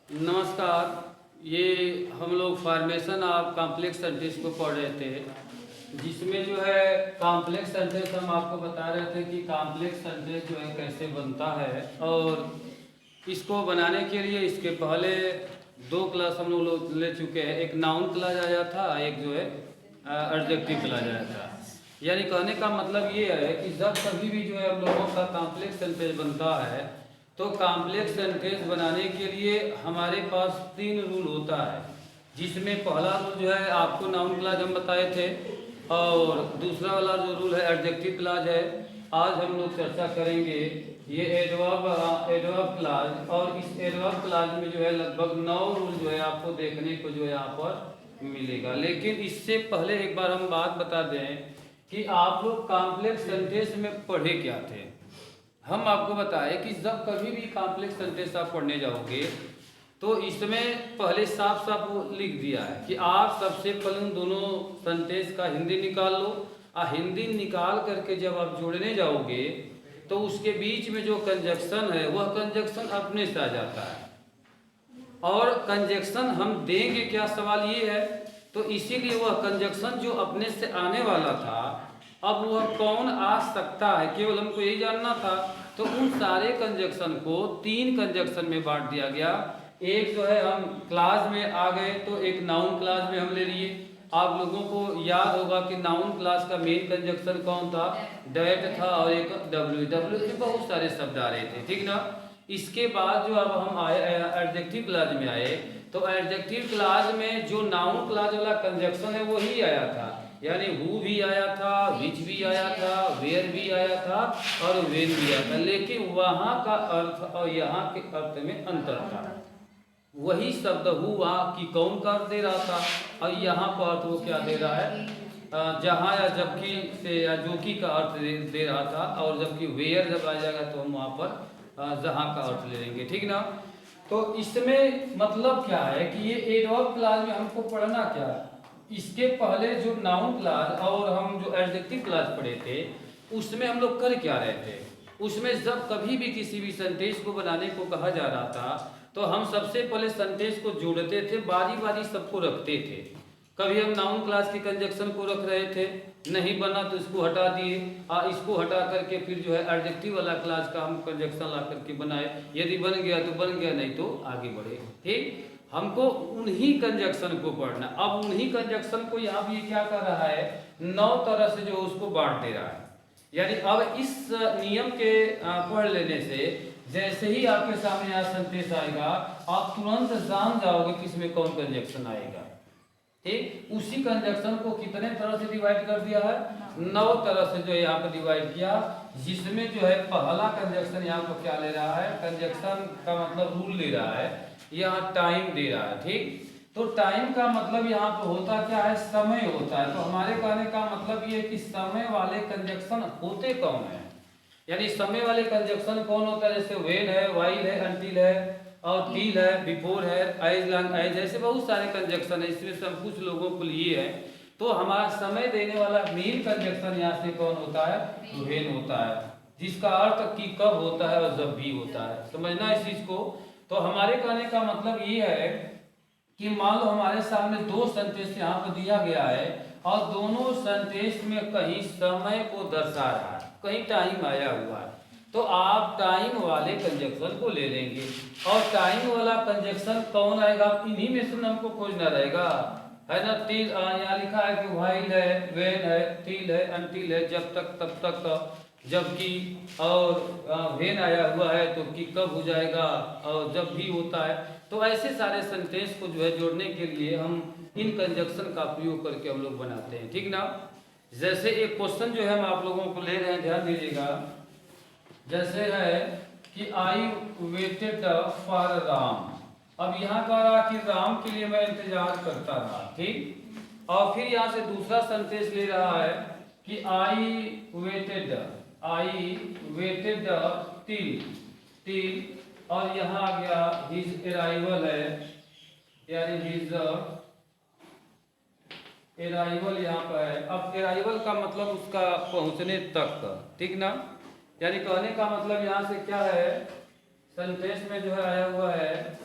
नमस्कार। ये हम लोग फॉर्मेशन ऑफ कॉम्प्लेक्स सेंटेंस को पढ़ रहे थे, जिसमें जो है कॉम्प्लेक्स सेंटेंस हम आपको बता रहे थे कि कॉम्प्लेक्स सेंटेंस जो है कैसे बनता है। और इसको बनाने के लिए इसके पहले दो क्लास हम लोग ले चुके हैं। एक नाउन क्लास आया था, एक जो है एडजेक्टिव क्लास आया था। यानी कहने का मतलब ये है कि जब कभी भी जो है हम लोगों का कॉम्प्लेक्स सेंटेंस बनता है तो कॉम्प्लेक्स सेंटेंस बनाने के लिए हमारे पास 3 रूल होता है, जिसमें पहला रूल जो है आपको नाउन क्लास हम बताए थे, और दूसरा वाला जो रूल है एडजेक्टिव क्लास है। आज हम लोग चर्चा करेंगे ये एडवर्ब क्लास, और इस एडवर्ब क्लास में जो है लगभग 9 रूल जो है आपको देखने को जो है यहाँ पर मिलेगा। लेकिन इससे पहले एक बार हम बात बता दें कि आप लोग कॉम्प्लेक्स सेंटेंस में पढ़े क्या थे। हम आपको बताएं कि जब कभी भी कॉम्प्लेक्स सेंटेंस आप पढ़ने जाओगे तो इसमें पहले साफ साफ वो लिख दिया है कि आप सबसे पहले उन दोनों सेंटेंस का हिंदी निकाल लो, और हिंदी निकाल करके जब आप जोड़ने जाओगे तो उसके बीच में जो कंजक्शन है वह कंजक्शन अपने से आ जाता है। और कंजक्शन हम देंगे क्या, सवाल ये है। तो इसीलिए वह कंजक्शन जो अपने से आने वाला था, अब वह कौन आ सकता है, केवल हमको यही जानना था। तो उन सारे कंजक्शन को 3 कंजक्शन में बांट दिया गया। एक जो है हम क्लास में आ गए तो एक नाउन क्लास में हम ले लिए। आप लोगों को याद होगा कि नाउन क्लास का मेन कंजक्शन कौन था, डेट था, और एक डब्ल्यू से बहुत सारे शब्द आ रहे थे, ठीक ना। इसके बाद जो अब हम आए एडजेक्टिव क्लास में आए, तो एडजेक्टिव क्लास में जो नाउन क्लास वाला कंजक्शन है वो ही आया था। यानी हु भी आया था, विच भी आया था, वेयर भी आया था, और वेन भी आया था। लेकिन वहाँ का अर्थ और यहाँ के अर्थ में अंतर था। वही शब्द हुआ कि कौन का अर्थ दे रहा था, और यहाँ पर अर्थ वो क्या दे रहा है, जहाँ या जबकि से या जो की का अर्थ दे रहा था। और जबकि वेयर जब आ जाएगा तो हम वहाँ पर जहाँ का अर्थ ले लेंगे, ठीक ना। तो इसमें मतलब क्या है कि ये एडवर्ब क्लास में हमको पढ़ना क्या है। इसके पहले जो नाउन क्लास और हम जो एडजेक्टिव क्लास पढ़े थे उसमें हम लोग कर क्या रहे थे। उसमें जब कभी भी किसी भी सेंटेंस को बनाने को कहा जा रहा था तो हम सबसे पहले सेंटेंस को जोड़ते थे, बारी बारी सबको रखते थे। कभी हम नाउन क्लास के कंजक्शन को रख रहे थे, नहीं बना तो इसको हटा दिए, और इसको हटा करके फिर जो है एडजेक्टिव वाला क्लास का हम कंजक्शन ला करके बनाए। यदि बन गया तो बन गया, नहीं तो आगे बढ़े। ठीक, हमको उन्हीं कंजक्शन को पढ़ना। अब उन्हीं कंजक्शन को यहाँ भी क्या कर रहा है, 9 तरह से जो उसको बांट दे रहा है। यानी अब इस नियम के पढ़ लेने से जैसे ही आपके सामने यहाँ सेंटेंस आएगा आप तुरंत जान जाओगे कि इसमें कौन कंजक्शन आएगा। ठीक, उसी कंजक्शन को कितने तरह से डिवाइड कर दिया है, 9 तरह से जो यहाँ पर डिवाइड किया। जिसमें जो है पहला कंजक्शन यहाँ पर क्या ले रहा है, कंजक्शन का मतलब रूल ले रहा है, यहाँ टाइम दे रहा है। ठीक, तो टाइम का मतलब यहाँ पर होता क्या है, समय होता है। तो हमारे कहने का मतलब ये है कि समय वाले कंजक्शन होते कौन है। यानी समय वाले कंजक्शन कौन होता है, जैसे व्हेन है, व्हाइल है, अनटिल है, और टिल है, बिफोर है, एज लॉन्ग एज, ऐसे बहुत सारे कंजक्शन है। इसमें से हम कुछ लोगों को लिए हैं। तो हमारा समय देने वाला मेन कंजक्शन यहाँ से कौन होता है, व्हेन होता है, जिसका अर्थ कि कब होता है और जब भी होता है। समझना इस चीज को। तो हमारे कहने का मतलब ये है कि मान लो हमारे सामने 2 सेंटेंस यहाँ पर दिया गया है, और दोनों सेंटेंस में कहीं समय को दर्शा रहा है, कहीं टाइम आया हुआ है, तो आप टाइम वाले कंजक्शन को ले लेंगे। और टाइम वाला कंजक्शन कौन आएगा, इन्हीं में से हमको खोजना रहेगा, है ना। टिल यहाँ लिखा है कि व्हाइल है, व्हेन है, टिल है, अनटिल है, जब तक तब तक, जबकि, और व्हेन आया हुआ है तो कि कब हो जाएगा, और जब भी होता है। तो ऐसे सारे सेंटेंस को जो है जोड़ने के लिए हम इन कंजक्शन का प्रयोग करके हम लोग बनाते हैं, ठीक ना। जैसे एक क्वेश्चन जो है हम आप लोगों को ले रहे हैं, ध्यान दीजिएगा। जैसे है कि आई वेटेड फॉर राम। अब यहाँ कह रहा कि राम के लिए मैं इंतजार करता रहा, ठीक। और फिर यहाँ से दूसरा सेंटेंस ले रहा है कि आई वेटेड टिल टिल, और यहाँ आ गया हिज अराइवल है, यानी हिज अराइवल यहाँ पर है। अब अराइवल का मतलब उसका पहुँचने तक, ठीक ना। यानी कहने का मतलब यहाँ से क्या है, सेंटेंस में जो है आया हुआ है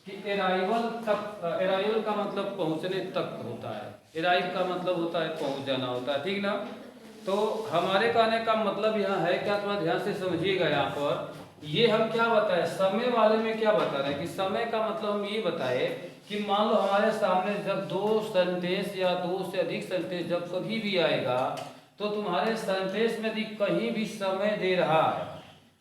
कि अराइवल तक, अराइवल का मतलब पहुंचने तक होता है, अराइव का मतलब होता है पहुंच जाना होता है, ठीक ना। तो हमारे कहने का मतलब यहाँ है क्या, थोड़ा ध्यान से समझिएगा। यहाँ पर ये हम क्या बताए, समय वाले में क्या बता रहे हैं कि समय का मतलब हम ये बताए कि मान लो हमारे सामने जब दो सेंटेंस या दो से अधिक सेंटेंस जब कभी भी आएगा, तो तुम्हारे सेंटेंस में यदि कहीं भी समय दे रहा है,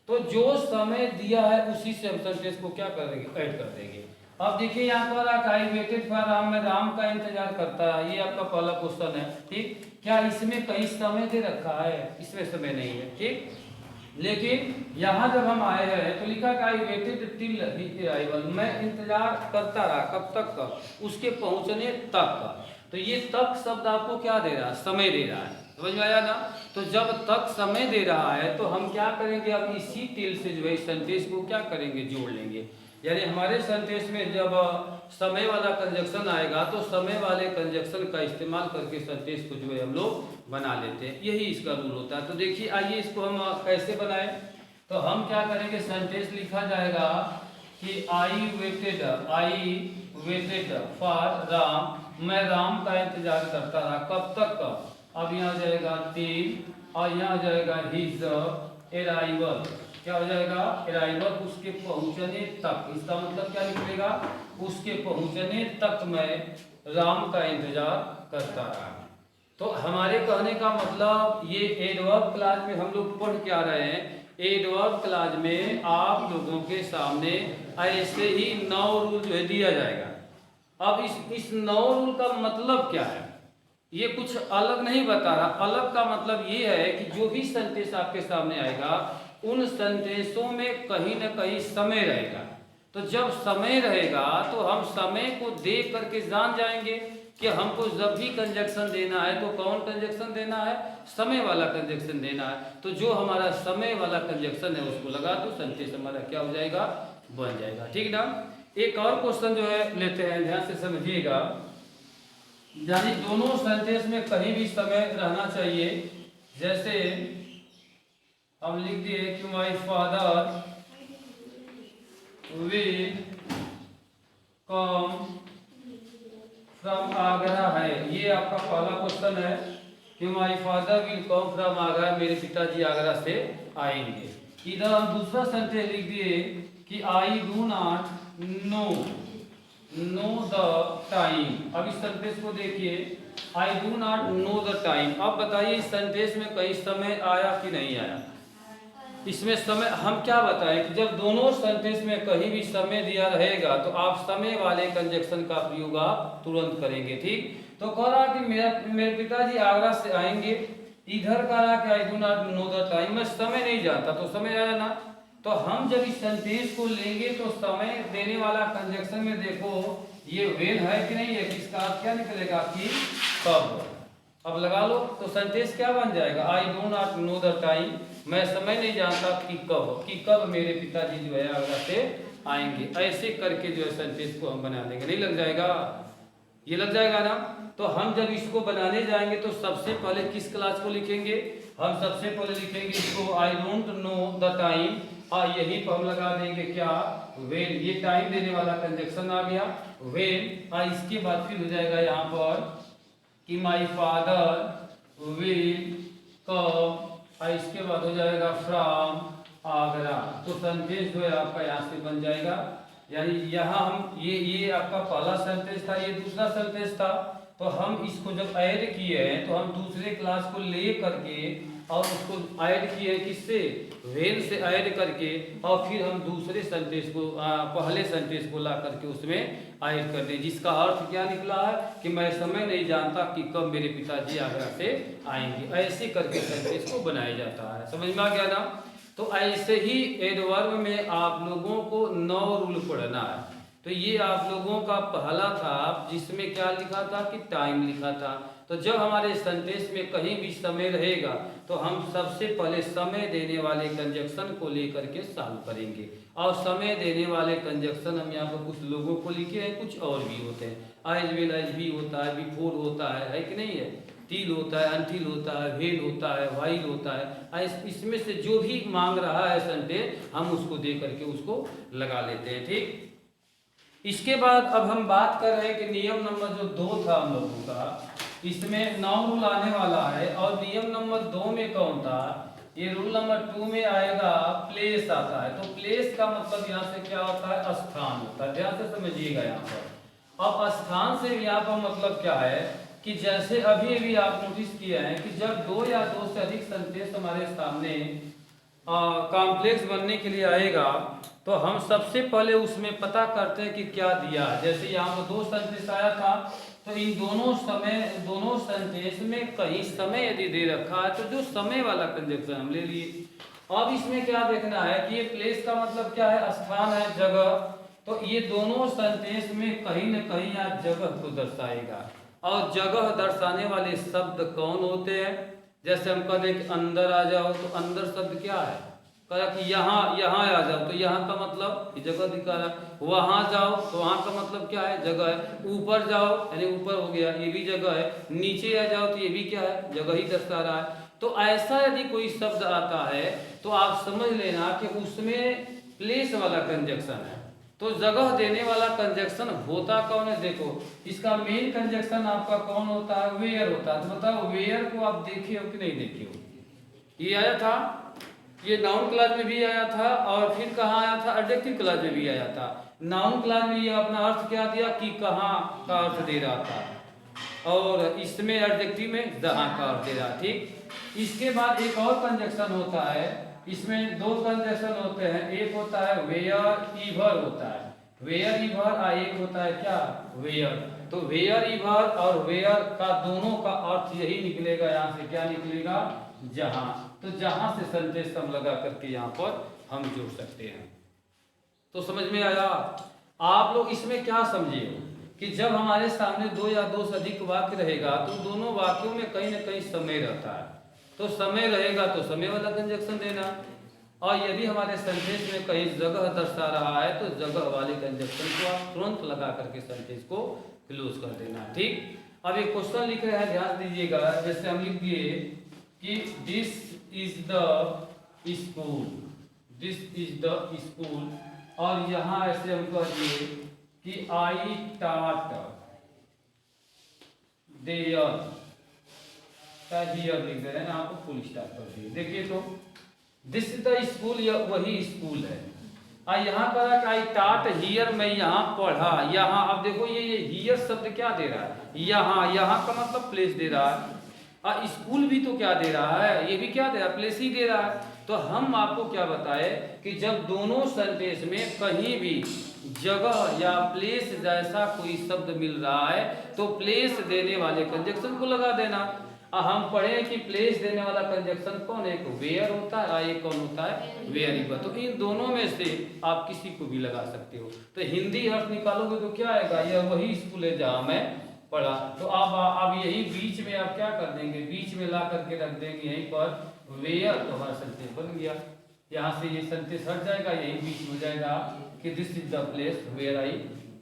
तो जो समय दिया है उसी से हम सेंटेंस को क्या कर देंगे, ऐड कर देंगे। अब देखिए यहाँ पर आई वेटेड फॉर राम, में राम का इंतजार करता है, ये आपका पहला क्वेश्चन है, ठीक। क्या इसमें कहीं समय दे रखा है, इसमें समय नहीं है, ठीक। लेकिन यहाँ जब हम आए हैं तो लिखा कि I waited till his arrival, मैं इंतजार करता रहा, कब तक का, उसके पहुंचने तक का। तो ये तक शब्द आपको क्या दे रहा है, समय दे रहा है, समझ में आया ना। तो जब तक समय दे रहा है तो हम क्या करेंगे, अब इसी टिल से जो है सेंटेंस को क्या करेंगे, जोड़ लेंगे। यानी हमारे सेंटेंस में जब समय वाला कंजक्शन आएगा तो समय वाले कंजक्शन का इस्तेमाल करके सेंटेंस को जो है हम लोग बना लेते हैं, यही इसका रूल होता है। तो देखिए आइए इसको हम कैसे बनाएं। तो हम क्या करेंगे, सेंटेंस लिखा जाएगा कि आई वेटेड फॉर राम, मैं राम का इंतजार करता रहा, कब तक का। अब यहाँ जाएगा टिल और यहाँ जाएगा हिज अराइवल, क्या हो जाएगा, अराइवल, उसके पहुंचने तक। इसका मतलब क्या निकलेगा, उसके पहुंचने तक मैं राम का इंतजार करता रहा। तो हमारे कहने का मतलब ये एडवर्ब क्लास में हम लोग पढ़ के आ रहे हैं। एडवर्ब क्लास में आप लोगों के सामने ऐसे ही 9 रूल जो है दिया जाएगा। अब इस 9 रूल का मतलब क्या है, ये कुछ अलग नहीं बता रहा। अलग का मतलब ये है कि जो भी सेंटेंस आपके सामने आएगा उन सेंटेंसों में कहीं ना कहीं समय रहेगा। तो जब समय रहेगा तो हम समय को देख करके जान जाएंगे कि हमको जब भी कंजक्शन देना है तो कौन कंजक्शन देना है, समय वाला कंजक्शन देना है। तो जो हमारा समय वाला कंजक्शन है उसको लगा तो सेंटेंस हमारा क्या हो जाएगा, बन जाएगा, ठीक ना। एक और क्वेश्चन जो है लेते हैं, ध्यान से समझिएगा। यानी दोनों सेंटेंस में कहीं भी समय रहना चाहिए। जैसे हम लिख दिए कि my father will come from Agra है, ये आपका पहला क्वेश्चन है कि my father will come from Agra, मेरे पिताजी आगरा से आएंगे। इधर हम दूसरा सेंटेंस लिख दिए कि I do not know the time. अब इस सेंटेंस को देखिए, I do not know the time. अब बताइए इस सेंटेंस में कहीं समय आया कि नहीं आया। इसमें समय हम क्या बताएं कि जब दोनों सेंटेंस में कहीं भी समय दिया रहेगा तो आप समय वाले कंजक्शन का प्रयोग आप तुरंत करेंगे, ठीक। तो कह रहा कि मेरे पिताजी आगरा से आएंगे, इधर कह रहा कि I do not know the time, मैं समय नहीं जानता, तो समय आया ना। तो हम जब इस सेंटेंस को लेंगे तो समय देने वाला कंजक्शन में देखो ये वेन है कि नहीं है, इसका अर्थ क्या निकलेगा कि कब। अब लगा लो तो सेंटेंस क्या बन जाएगा, I do not know the time, मैं समय नहीं जानता कि कब मेरे पिताजी जो है आगरा से आएंगे। ऐसे करके जो है सेंटेंस को हम बना देंगे, नहीं लग जाएगा, ये लग जाएगा ना। तो हम जब इसको बनाने जाएंगे तो सबसे पहले किस क्लास को लिखेंगे, हम सबसे पहले लिखेंगे इसको I don't know the time, और यहीं पर हम लगा देंगे क्या, वेन। ये टाइम देने वाला कंजक्शन आ गया वेन, और इसके बाद फिर हो जाएगा यहाँ पर कि माय फादर विल कम, और इसके बाद हो जाएगा फ्रॉम आगरा। तो सेंटेंस जो है आपका यहाँ से बन जाएगा। यानी यहाँ हम ये आपका पहला सेंटेंस था, ये दूसरा सेंटेंस था। तो हम इसको जब ऐड किए हैं तो हम दूसरे क्लास को ले करके और उसको ऐड किए किससे, वेन से ऐड करके, और फिर हम दूसरे सेंटेंस को पहले सेंटेंस को ला करके उसमें ऐड कर दें, जिसका अर्थ क्या निकला है कि मैं समय नहीं जानता कि कब मेरे पिताजी आगरा से आएंगे। ऐसे करके सेंटेंस को बनाया जाता है, समझ में आ गया ना। तो ऐसे ही एडवर्ब में आप लोगों को 9 रूल पढ़ना है। तो ये आप लोगों का पहला था जिसमें क्या लिखा था कि टाइम लिखा था। तो जब हमारे सेंटेंस में कहीं भी समय रहेगा तो हम सबसे पहले समय देने वाले कंजक्शन को लेकर के सॉल्व करेंगे। और समय देने वाले कंजक्शन हम यहाँ पर कुछ लोगों को लिखे हैं, कुछ और भी होते हैं। एज वेल एज भी होता है, बिफोर होता है कि नहीं है, टिल होता है, अनटिल होता है, वेल होता है, व्हाइल होता है। इसमें से जो भी मांग रहा है सेंटेंस हम उसको दे करके उसको लगा लेते हैं, ठीक। इसके बाद अब हम बात कर रहे हैं कि नियम नंबर जो 2 था हम लोगों का, इसमें नाउन रूल आने वाला है, और नियम नंबर 2 में कौन था, ये रूल नंबर 2 में आएगा प्लेस आता है। तो प्लेस का मतलब यहाँ से क्या होता है, स्थान होता है। ध्यान से समझिएगा यहाँ पर। अब स्थान से यहाँ पर मतलब क्या है कि जैसे अभी अभी आप नोटिस किए हैं कि जब 2 या 2 से अधिक सेंटेंस हमारे सामने कॉम्प्लेक्स बनने के लिए आएगा, तो हम सबसे पहले उसमें पता करते हैं कि क्या दिया है। जैसे यहाँ पर 2 सेंटेंस आया था, तो इन दोनों सेंटेंस में कहीं समय यदि दे रखा है, तो जो समय वाला कंजक्शन हम ले लिए। अब इसमें क्या देखना है कि ये प्लेस का मतलब क्या है, स्थान है, जगह। तो ये दोनों सेंटेंस में कहीं न कहीं यहाँ जगह को दर्शाएगा, और जगह दर्शाने वाले शब्द कौन होते हैं। जैसे हम कह दें कि अंदर आ जाओ, तो अंदर शब्द क्या है, कहा कि यहाँ आ जाओ, तो यहाँ का मतलब जगह दिखा रहा है। वहाँ जाओ, तो वहाँ का मतलब क्या है, जगह है। ऊपर जाओ यानी ऊपर हो गया, ये भी जगह है। नीचे आ जाओ, तो ये भी क्या है, जगह ही दर्शा रहा है। तो ऐसा यदि कोई शब्द आता है, तो आप समझ लेना कि उसमें प्लेस वाला कंजक्शन है। तो जगह देने वाला कंजक्शन होता कौन है, देखो इसका मेन कंजक्शन आपका कौन होता है, वेयर होता है। तो बताओ वेयर को आप देखे हो कि नहीं देखे हो। ये आया था, ये नाउन क्लास में भी आया था, और फिर कहाँ आया था, एडजेक्टिव क्लास में भी आया था। नाउन क्लास में ये अपना अर्थ क्या दिया कि कहाँ का अर्थ दे रहा था, और इसमें एडजेक्टिव में जहाँ का अर्थ दे रहा। ठीक, इसके बाद एक और कंजक्शन होता है, इसमें 2 कंजक्शन होते हैं। एक होता है वेयर इवर होता है, वेयर इवर, और एक होता है क्या, वेयर। तो वेयर इवर और वेयर का दोनों का अर्थ यही निकलेगा, यहाँ से क्या निकलेगा, जहां। तो जहां से सेंटेंस हम लगा करके यहाँ पर हम जोड़ सकते हैं। तो समझ में आया। आप लोग इसमें क्या समझे कि जब हमारे सामने 2 या 2 से अधिक वाक्य रहेगा, तो दोनों वाक्यों में कहीं ना कहीं समय रहता है। तो समय रहेगा तो समय वाला कंजक्शन देना, और यदि हमारे सेंटेंस में कहीं जगह दर्शा रहा है, तो जगह वाले कंजक्शन को आप तुरंत लगा करके सेंटेंस को क्लोज कर देना। ठीक, अब एक क्वेश्चन लिख रहे हैं, ध्यान दीजिएगा। जैसे हम लिख दिए कि this is the school, this is the school, और यहाँ ऐसे हम कह दिए कि आई टाट देयर, हियर लिख दे रहे हैं, आपको फुल स्टॉप कर दिए। देखिए तो दिस इज द स्कूल, यह वही स्कूल है। यहाँ कहा कि आई टाट हियर, मैं यहाँ पढ़ा, यहाँ। अब देखो ये हियर शब्द क्या दे रहा है, यहाँ का मतलब प्लेस दे रहा है। स्कूल भी तो क्या दे रहा है, ये भी क्या दे रहा है, प्लेस ही दे रहा है। तो हम आपको क्या बताए कि जब दोनों सेंटेंस में कहीं भी जगह या प्लेस जैसा कोई शब्द मिल रहा है, तो प्लेस देने वाले कंजक्शन को लगा देना। हम पढ़े कि प्लेस देने वाला कंजक्शन कौन है, एक वेयर होता है, एक कौन होता है, वेयरेबल। तो इन दोनों में से आप किसी को भी लगा सकते हो। तो हिंदी अर्थ निकालोगे तो क्या आएगा, यह वही स्कूल है जहाँ मैं पढ़ा। तो अब यही बीच में आप क्या कर देंगे, बीच में ला करके रख देंगे यहीं पर वेयर, तो हमारा सेंटेंस बन गया। यहाँ से ये सेंटेंस हट जाएगा, यही बीच हो जाएगा कि this is the place where I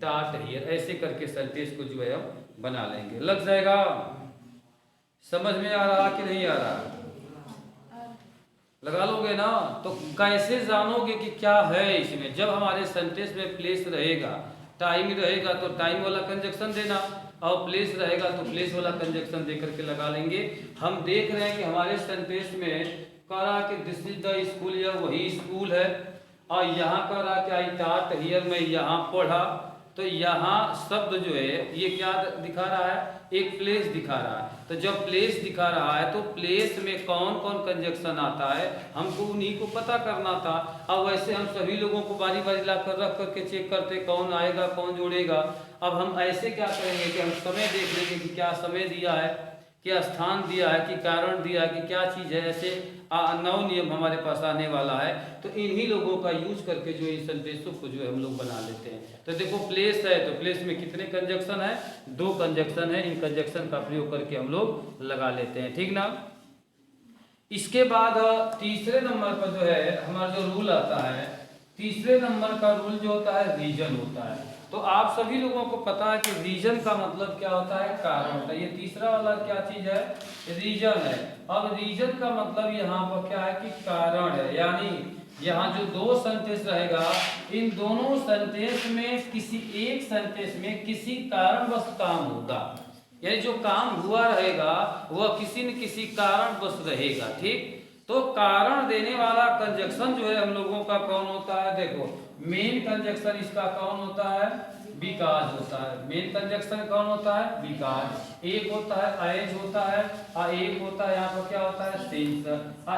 taught here. ऐसे करके सेंटेंस को जो है हम बना लेंगे, लग जाएगा। समझ में आ रहा कि नहीं आ रहा, लगा लोगे ना। तो कैसे जानोगे कि क्या है इसमें, जब हमारे सेंटेंस में प्लेस रहेगा, टाइम रहेगा तो टाइम वाला कंजक्शन देना, और प्लेस रहेगा तो प्लेस वाला कंजक्शन दे करके लगा लेंगे। हम देख रहे हैं कि हमारे सेंटेंस में कह रहा कि दिस इज द स्कूल, या वही स्कूल है, और यहाँ कह रहा कि आई टाट हियर, मैं यहाँ पढ़ा। तो यहाँ शब्द जो है ये क्या दिखा रहा है, एक प्लेस दिखा रहा है। तो जब प्लेस दिखा रहा है, तो प्लेस में कौन कौन कंजक्शन आता है, हमको उन्हीं को पता करना था। अब वैसे हम सभी लोगों को बारी बारी ला कर रख करके चेक करते कौन आएगा कौन जोड़ेगा। अब हम ऐसे क्या करेंगे कि हम समय देख लेंगे कि क्या समय दिया है, क्या स्थान दिया है, कि कारण दिया है, कि क्या चीज़ है। ऐसे 9 नियम हमारे पास आने वाला है। तो इन्हीं लोगों का यूज करके जो इन सेंटेंसों को जो है हम लोग बना लेते हैं। तो देखो प्लेस है, तो प्लेस में कितने कंजक्शन है, 2 कंजक्शन है। इन कंजक्शन का प्रयोग करके हम लोग लगा लेते हैं, ठीक ना। इसके बाद तीसरे नंबर पर जो है हमारा जो रूल आता है, तीसरे नंबर का रूल जो होता है रीजन होता है। तो आप सभी लोगों को पता है कि रीजन का मतलब क्या होता है, कारण होता है। ये तीसरा वाला क्या चीज है, रीजन है। अब रीजन का मतलब यहाँ पर क्या है कि कारण है, यानी यहाँ जो दो सेंटेंस रहेगा, इन दोनों सेंटेंस में किसी एक सेंटेंस में किसी कारणवश काम होगा, यानी जो काम हुआ रहेगा वह किसी न किसी कारणवश रहेगा। ठीक, तो कारण देने वाला कंजक्शन जो है हम लोगों का कौन होता है? देखो, मेन कंजक्शन इसका कौन होता है? बिकॉज होता है। मेन कंजक्शन कौन होता है? बिकॉज। एक होता है एज होता है, और एक होता है यहाँ पर क्या होता है? सिंस।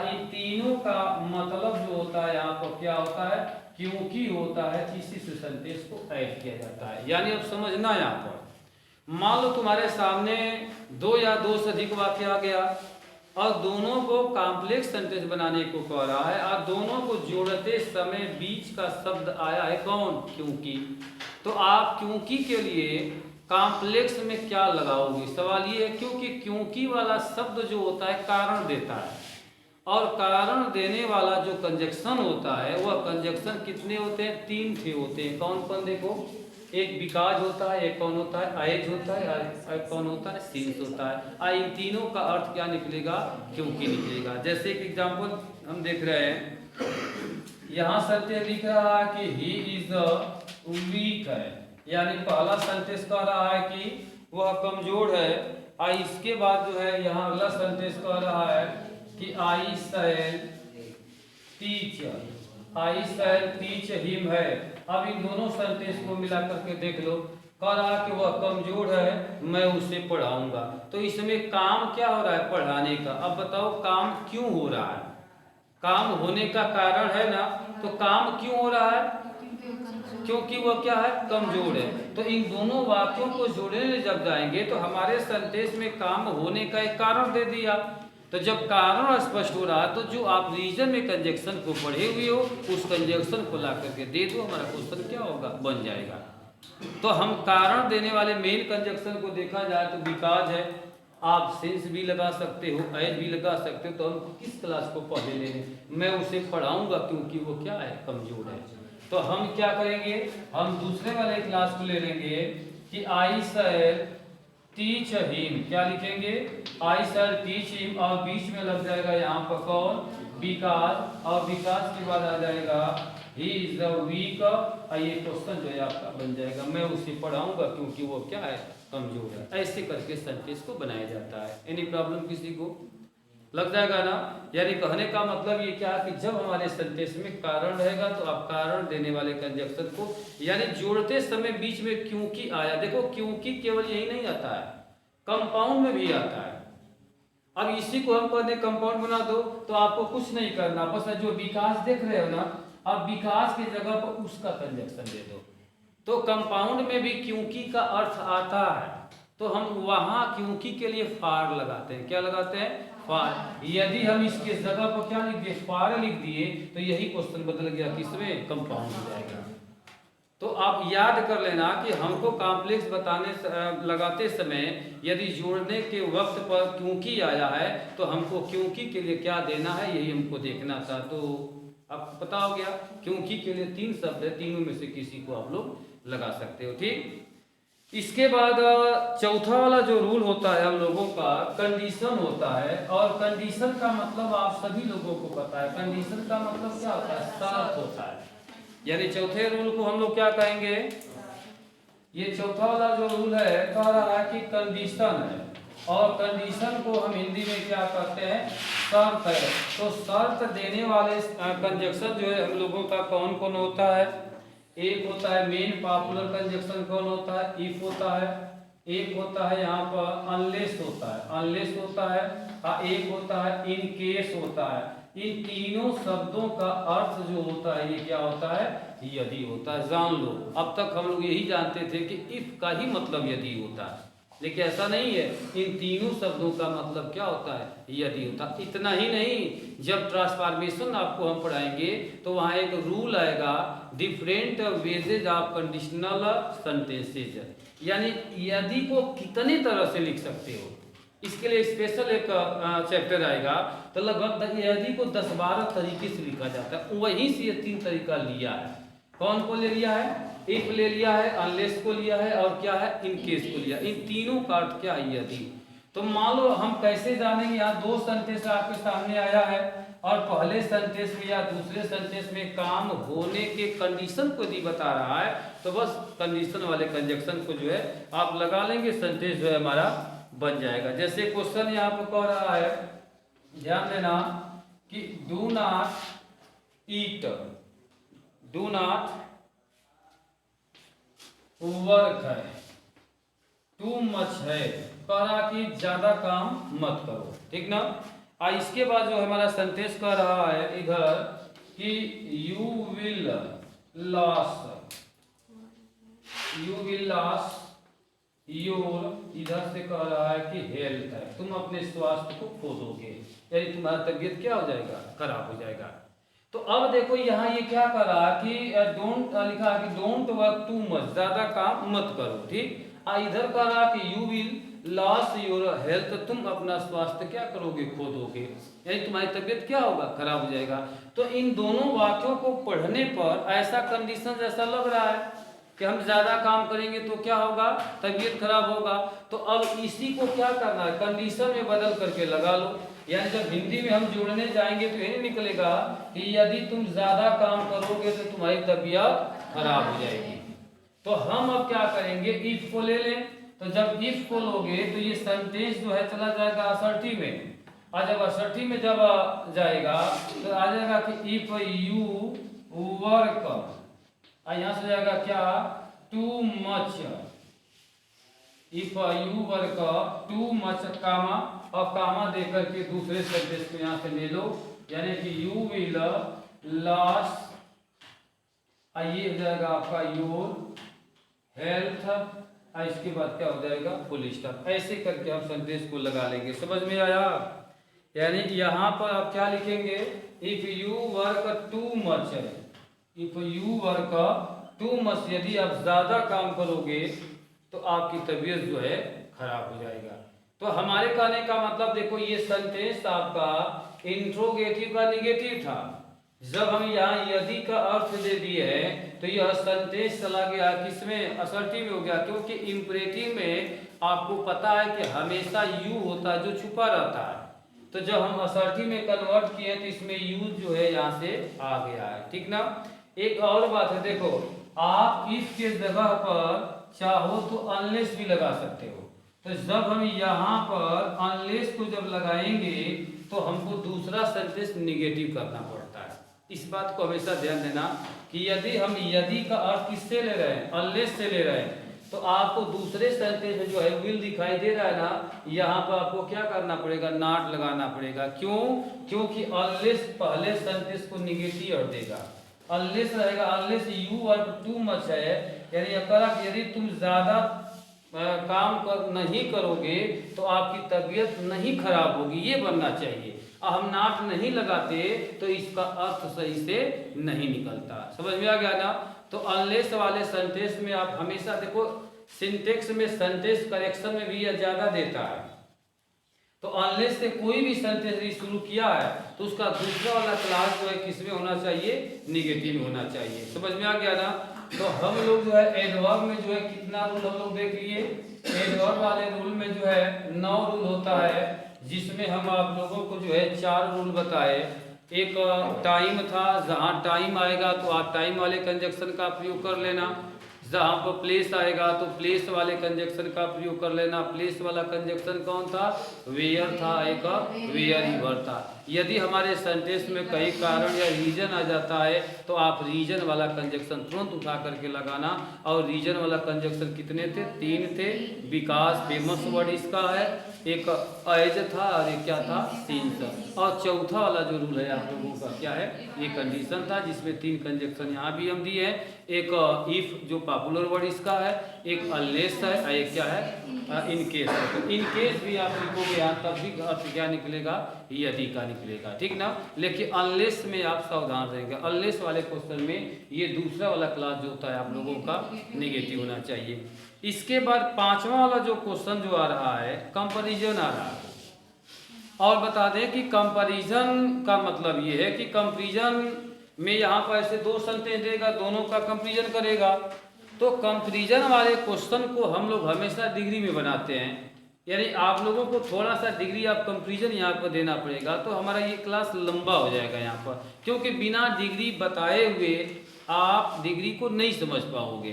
इन तीनों का मतलब जो होता है यहाँ पर क्या होता है? क्योंकि होता है। इसी से सेंटेंस को ऐड किया जाता है। यानी अब समझना, यहाँ पर मान लो तुम्हारे सामने दो या दो से अधिक वाक्य आ गया और दोनों को कॉम्प्लेक्स सेंटेंस बनाने को कह रहा है, और दोनों को जोड़ते समय बीच का शब्द आया है कौन? क्योंकि। तो आप क्योंकि के लिए कॉम्प्लेक्स में क्या लगाओगे? सवाल ये है, क्योंकि वाला शब्द जो होता है कारण देता है, और कारण देने वाला जो कंजक्शन होता है वह कंजक्शन कितने होते हैं? 3 थे होते हैं। कौन कौन? देखो, एक बिकॉज होता है, एक कौन होता है? एज होता है, एक कौन होता है? सिंस होता है। इन तीनों का अर्थ क्या निकलेगा? क्योंकि निकलेगा। जैसे एक एग्जांपल हम देख रहे हैं, यहाँ सत्य लिख रहा है कि ही इज वीक है, यानी पहला सेंटेंस कह रहा है कि वह कमजोर है, और इसके बाद जो है यहाँ अगला सेंटेंस कह रहा है कि आई शैल टीच हिम है। अब इन दोनों सेंटेंस को मिला करके देख लो, कह रहा कि वह कमजोर है, मैं उसे पढ़ाऊंगा। तो इसमें काम क्या हो रहा है? पढ़ाने का। अब बताओ काम क्यों हो रहा है? काम होने का कारण है ना, तो काम क्यों हो रहा है? क्योंकि वह क्या है? कमजोर है। तो इन दोनों वाक्यों को जोड़ने जब जाएंगे तो हमारे सेंटेंस में काम होने का एक कारण दे दिया। तो जब कारण स्पष्ट हो रहा है तो जो आप रीजन में कंजक्शन को पढ़े हुए हो उस कंजक्शन को ला करके दे दो, हमारा क्वेश्चन क्या होगा? बन जाएगा। तो हम कारण देने वाले मेन कंजक्शन को देखा जाए तो बिकॉज है, आप सिंस भी लगा सकते हो, एज भी लगा सकते हो। तो हम किस क्लास को पढ़े ले लें? मैं उसे पढ़ाऊंगा क्योंकि वो क्या है? कमजोर है। तो हम क्या करेंगे? हम दूसरे वाले क्लास को ले लेंगे कि आई शैल टीच हिम। क्या लिखेंगे? आई शैल टीच हिम, और बीच में लग जाएगा यहाँ पर कौन? बिकॉज, और बिकॉज के बाद आ जाएगा ही इज द वीक, और ये क्वेश्चन जो है आपका बन जाएगा, मैं उसे पढ़ाऊंगा क्योंकि वो क्या है? कमजोर है। ऐसे करके सेंटेंस को बनाया जाता है। एनी प्रॉब्लम किसी को? लग जाएगा ना? यानी कहने का मतलब ये क्या है कि जब हमारे सेंटेंस में कारण रहेगा तो आप कारण देने वाले कंजक्शन को, यानी जोड़ते समय बीच में क्योंकि आया। देखो, क्योंकि केवल यही नहीं आता है, कंपाउंड में भी आता है। अब इसी को हम कहते कंपाउंड बना दो, तो आपको कुछ नहीं करना, बस जो विकास देख रहे हो ना, अब विकास की जगह पर उसका कंजक्शन दे दो। तो कंपाउंड में भी क्योंकि का अर्थ आता है, तो हम वहां क्योंकि के लिए फार लगाते हैं। क्या लगाते हैं? फार। यदि हम इसके जगह पर क्या लिख दिए? फार लिख दिए, तो यही क्वेश्चन बदल गया, किसमें? कंपाउंड हो जाएगा। तो आप याद कर लेना कि हमको कॉम्प्लेक्स लगाते समय यदि जोड़ने के वक्त पर क्योंकि आया है तो हमको क्योंकि के लिए क्या देना है, यही हमको देखना था। तो आपको पता हो गया, क्योंकि के लिए 3 शब्द है, तीनों में से किसी को आप लोग लगा सकते हो। ठीक, इसके बाद चौथा वाला जो रूल होता है हम लोगों का, कंडीशन होता है। और कंडीशन का मतलब आप सभी लोगों को पता है। कंडीशन का मतलब क्या होता है? शर्त होता है। यानी चौथे रूल को हम लोग क्या कहेंगे? ये चौथा वाला जो रूल है कह रहा है कि कंडीशन है, और कंडीशन को हम हिंदी में क्या कहते हैं? शर्त है। तो शर्त देने वाले कंजक्शन जो है हम लोगों का कौन कौन होता है? एक होता है मेन पॉपुलर कंजक्शन, कौन होता है? इफ होता है। एक होता है यहाँ पर अनलेस होता है, अनलेस होता है, और एक होता है इन केस होता है। इन तीनों शब्दों का अर्थ जो होता है ये क्या होता है? यदि होता है। जान लो, अब तक हम लोग यही जानते थे कि इफ का ही मतलब यदि होता है, लेकिन ऐसा नहीं है। इन तीनों शब्दों का मतलब क्या होता है? यदि होता है। इतना ही नहीं, जब ट्रांसफॉर्मेशन आपको हम पढ़ाएंगे तो वहाँ एक रूल आएगा, different wages of conditional sentences, यानी यदि को कितने तरह से लिख सकते हो, इसके लिए स्पेशल एक चैप्टर आएगा। तो लगभग यदि को 10-12 तरीके से लिखा जाता है, वहीं से ये 3 तरीका लिया है। कौन को ले लिया है? इफ ले लिया है, अनलेस को लिया है, और क्या है? इन केस को लिया। इन तीनों का अर्थ क्या है? यदि। तो मान लो हम कैसे जानेंगे? यहाँ 2 सेंटेंस आपके सामने आया है और पहले सेंटेंस में या दूसरे सेंटेंस में काम होने के कंडीशन को यदि बता रहा है तो बस कंडीशन वाले कंजक्शन को जो है आप लगा लेंगे, सेंटेंस जो है हमारा बन जाएगा। जैसे क्वेश्चन यहाँ पर कह रहा है, ध्यान देना कि do not eat, do not work है, टू मच है, कह रहा कि ज्यादा काम मत करो, ठीक ना। इसके बाद जो हमारा सेंटेंस कह रहा है इधर कि you will loss, you will loss your, इधर से कह रहा है कि हेल्थ है, तुम अपने स्वास्थ्य को खो दोगे, यानी तुम्हारा तबीयत क्या हो जाएगा, खराब हो जाएगा। तो अब देखो यहाँ ये क्या कर रहा है कि डोंट लिखा है कि डोंट वर्क टू मच, ज्यादा काम मत करो, ठीक। इधर कह रहा कि you will loss your health, तुम अपना स्वास्थ्य क्या करोगे, खो दोगे, यानी तुम्हारी तबीयत क्या होगा, खराब हो जाएगा। तो इन दोनों वाक्यों को पढ़ने पर ऐसा कंडीशन जैसा लग रहा है कि हम ज्यादा काम करेंगे तो क्या होगा, तबीयत खराब होगा। तो अब इसी को क्या करना है, कंडीशन में बदल करके लगा लो, यानी जब हिंदी में हम जोड़ने जाएंगे तो यही निकलेगा कि यदि तुम ज्यादा काम करोगे तो तुम्हारी तबीयत खराब हो जाएगी। तो हम अब क्या करेंगे, इफ को ले लें, तो जब इफ को लोगे तो ये सेंटेंस जो है चला जाएगा असर्टिव में, और जब असर्टिव में जब जाएगा तो आ जाएगा कि इफ यू वर्क, यहाँ से जाएगा क्या, too much, if you work too much कामा, और कामा दे करके दूसरे सेंटेंस को यहाँ से ले लो, यानी कि यू विल लॉस, ये हो जाएगा आपका योर हेल्थ, इसके बाद क्या हो जाएगा, फुल स्टॉप। ऐसे करके हम सेंटेंस को लगा लेंगे, समझ में आया। यानी यहाँ पर आप क्या लिखेंगे, if you work too much, if you work too much, यदि आप ज्यादा काम करोगे तो आपकी तबीयत जो है खराब हो जाएगा। तो हमारे कहने का मतलब देखो, ये सेंटेंस आपका इंट्रोगेटिव का निगेटिव था। जब हम यहाँ यदि का अर्थ दे दिए हैं तो यह सेंटेंस चला गया किसमें, असर्टिव हो गया, क्योंकि इंपरेटिव में आपको पता है कि हमेशा यू होता है जो छुपा रहता है। तो जब हम असर्टिव में कन्वर्ट किए तो इसमें यू जो है यहाँ से आ गया है, ठीक ना। एक और बात है, देखो आप इफ के जगह पर चाहो तो अनलेस भी लगा सकते हो। तो जब हम यहाँ पर अनलेस को जब लगाएंगे तो हमको दूसरा सेंटेंस निगेटिव करना पड़ता है। इस बात को हमेशा ध्यान देना कि यदि हम यदि का अर्थ किससे ले रहे हैं, अनलेस से ले रहे हैं, तो आपको दूसरे सेंटेंस में जो है विल दिखाई दे रहा है ना, यहाँ पर आपको क्या करना पड़ेगा, नॉट लगाना पड़ेगा। क्यों, क्योंकि अनलेस पहले सेंटेंस को निगेटिव अर्थ देगा, अनलेस रहेगा, unless you work too much है, यानी यदि तुम ज्यादा काम नहीं करोगे तो आपकी तबीयत नहीं खराब होगी, ये बनना चाहिए। हम नाट नहीं लगाते तो इसका अर्थ सही से नहीं निकलता, समझ में आ गया ना। तो अनलेस वाले सेंटेंस में आप हमेशा देखो, सिंटेक्स में सेंटेंस करेक्शन में भी यह ज्यादा देता है। तो अनलेस से कोई भी सेंटेंस शुरू किया है तो उसका दूसरा वाला क्लास जो है किसमें होना चाहिए, निगेटिव होना चाहिए, समझ में आ गया ना। तो हम लोग जो है एडवर्ब में जो है कितना रूल हम लोग देख लिए, एडवर्ब वाले रूल में जो है 9 रूल होता है, जिसमें हम आप लोगों को जो है 4 रूल बताए। एक टाइम था, जहाँ टाइम आएगा तो आप टाइम वाले कंजक्शन का प्रयोग कर लेना, जहाँ पर प्लेस आएगा तो प्लेस वाले कंजक्शन का प्रयोग कर लेना। प्लेस वाला कंजक्शन कौन था, वेयर था, एक वेयर ही वर था। यदि हमारे सेंटेंस में कई कारण या रीजन आ जाता है तो आप रीजन वाला कंजक्शन तुरंत उठा करके लगाना। और रीजन वाला कंजक्शन कितने थे, 3 थे। विकास फेमस वर्ड इसका है, एक एज था और एक क्या था, सिंस। और चौथा वाला जो रूल है आप लोगों का क्या है, ये कंडीशन था जिसमें 3 कंजक्शन यहाँ भी हम दिए हैं। एक इफ जो पॉपुलर वर्ड इसका है, एक अनलेस है, एक क्या है इन केस। तो इन केस भी आप लिखोगे यहाँ तब भी अर्थ क्या निकलेगा, यदि का निकलेगा, ठीक ना। लेकिन अनलेस में आप सावधान रहेंगे, अनलेस वाले क्वेश्चन में ये दूसरा वाला क्लास जो होता है आप लोगों का निगेटिव होना चाहिए। इसके बाद 5वां वाला जो क्वेश्चन जो आ रहा है, कंपैरिजन आ रहा है। और बता दें कि कंपैरिजन का मतलब ये है कि कंपैरिजन में यहाँ पर ऐसे 2 सेंटेंस देगा, दोनों का कंपैरिजन करेगा। तो कंपैरिजन वाले क्वेश्चन को हम लोग हमेशा डिग्री में बनाते हैं। यानी आप लोगों को थोड़ा सा डिग्री ऑफ कंपैरिजन यहाँ पर देना पड़ेगा, तो हमारा ये क्लास लंबा हो जाएगा यहाँ पर, क्योंकि बिना डिग्री बताए हुए आप डिग्री को नहीं समझ पाओगे।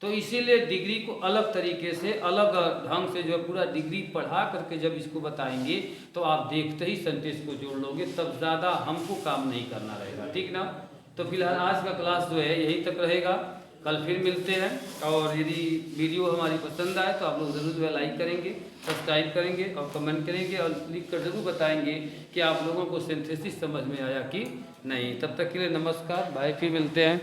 तो इसीलिए डिग्री को अलग तरीके से, अलग ढंग से जो है पूरा डिग्री पढ़ा करके जब इसको बताएंगे तो आप देखते ही सेंटेंस को जोड़ लोगे, तब ज़्यादा हमको काम नहीं करना रहेगा, ठीक ना। तो फिलहाल आज का क्लास जो है यहीं तक रहेगा, कल फिर मिलते हैं। और यदि वीडियो हमारी पसंद आए तो आप लोग ज़रूर जो है लाइक करेंगे, सब्सक्राइब करेंगे और कमेंट करेंगे और लिख कर ज़रूर बताएंगे कि आप लोगों को सिंथेसिस समझ में आया कि नहीं। तब तक के लिए नमस्कार, बाय, फिर मिलते हैं।